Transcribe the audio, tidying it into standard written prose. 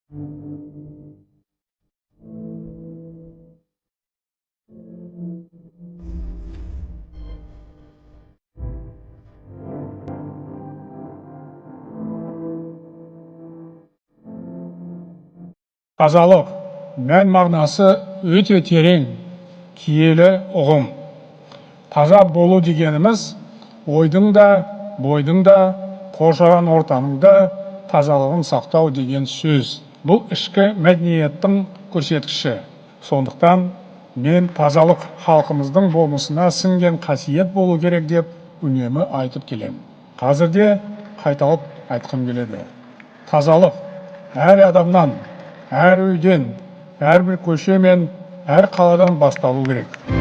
Тазалық мән мағынасы өте терең, киелі ұғым. Таза болу дегеніміз ойдың да, бойдың да, қоршаған ортаның да тазалығын сақтау деген сөз. Бұл ішкі мәдениеттің көрсеткіші. Сондықтан мен тазалық халқымыздың болмысына сіңген қасиет болу керек деп үнемі айтып келемін. Қазірде қайталап айтқым келеді. Тазалық әр адамнан, әр үйден, әрбір көше мен әр қаладан басталу керек.